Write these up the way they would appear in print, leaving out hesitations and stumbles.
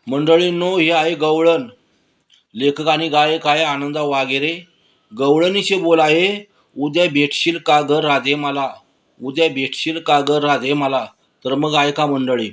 मंडळींनो, हे आहे गवळण. लेखक आणि गायक आहे आनंद वाघेरे. गवळणीचे बोल आहे, उद्या भेटशील का ग राधे मला, उद्या भेटशील का ग राधे मला. तर मग ऐका मंडळी.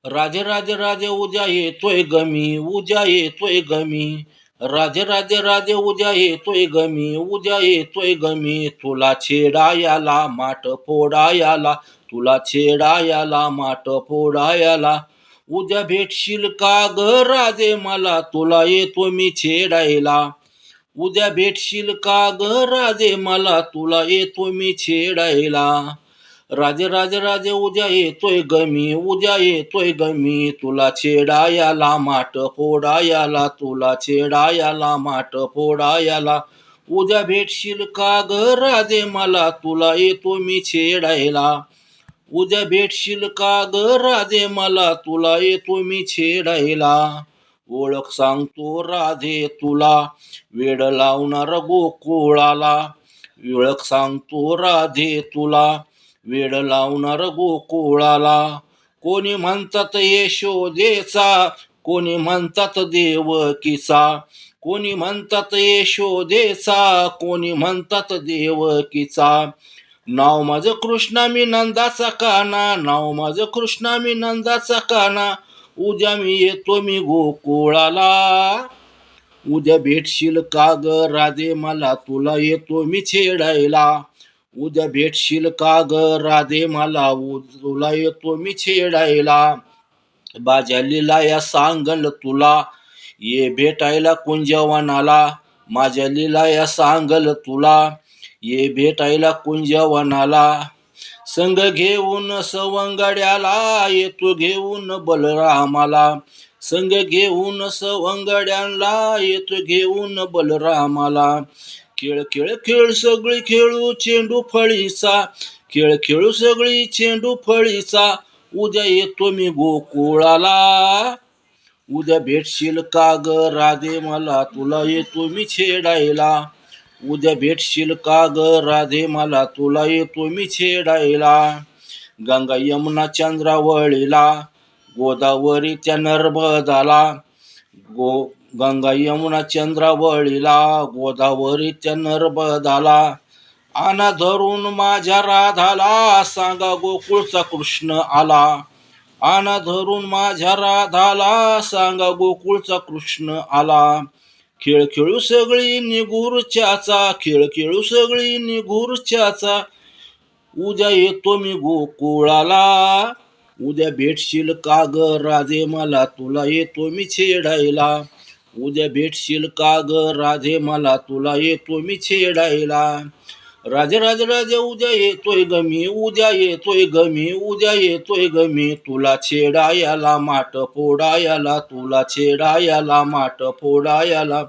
राधे राधे राधे उद्या येतोय गमी, उद्या येतोय गमी. राधे राधे राधे उद्या येतोय गमी, उद्या येतोय गमी. तुला छेडायाला माठ फोडायाला, तुला छेडायाला माठ फोडायाला. उद्या भेटशील का ग राधे मला, तुला येतो मी छेडायला. उद्या भेटशील का ग राधे मला, तुला येतो मी छेडायला. राधे राधे राधे उद्या येतोय गमी, उद्या येतोय गमी. तुला छेडायाला माठ फोडायाला, तुला छेडायाला माठ फोडायाला. उद्या भेटशील का ग राधे मला, तुला येतो मी छेडायला. उद्या भेटशील का ग राधे मला, तुला येतो मी छेडायला. ओळख सांगतो राधे तुला, वेड लावणार गोकुळाला. ओळख सांगतो राधे तुला, वेड लावणार गोकुळाला. कोणी म्हणतात यशोदेचा, कोणी म्हणतात देवकीचा. कोणी म्हणतात यशोदेचा, कोणी म्हणतात देवकीचा. नाव माझं कृष्णा मी नंदाचा काना, नाव माझं कृष्णा मी नंदाचा काना. उद्या मी येतो मी गोकुळाला. उद्या भेटशील का ग राधे मला, तुला येतो मी छेडायला. उद्या भेटशील का ग राधे मला, तुला येतो मी छेडायला. माझ्या लीलाया सांगल तुला, ये भेटायला कुंजवनाला. माझ्या लीलाया सांगल तुला, ये भेटायला कुंजवनाला. संग घेऊन सवंगड्याला, येतो घेऊन बलरामाला. संग घेऊन सवंगड्याला, येतो घेऊन बलरामाला. खेळ खेळ खेळ सगळी खेळू चेंडू फळीचा, खेळ खेळू सगळी चेंडू फळीचा. उद्या येतो मी गोकुळाला. उद्या भेटशील का ग राधे मला, तुला येतो मी छेडायला. उद्या भेटशील का ग राधे मला, तुला येतो मी छेडायला. गंगा यमुना चंद्रावळीला, गोदावरी त्या नर्मदाला. गंगा यमुना चंद्रावळीला, गोदावरी त्या नर्मदाला. आना धरून माझ्या राधाला, सांगा गोकुळचा कृष्ण आला. आना धरून माझ्या राधाला, सांगा गोकुळचा कृष्ण आला. खेळ खेळू सगळी निगुरच्याचा, खेळ खेळू सगळी निगुरच्याचा. उद्या येतो मी गोकुळाला. उद्या भेटशील का ग राधे मला, तुला येतो मी छेडायला. उद्या भेटशील का ग राधे मला, तुला येतो मी छेडायला. राधे राधे राधे उद्या येतोय गमी, उद्या येतोय गमी, उद्या येतोय गमी. तुला छेडायाला माठ फोडायाला, तुला छेडायाला माठ फोडायाला.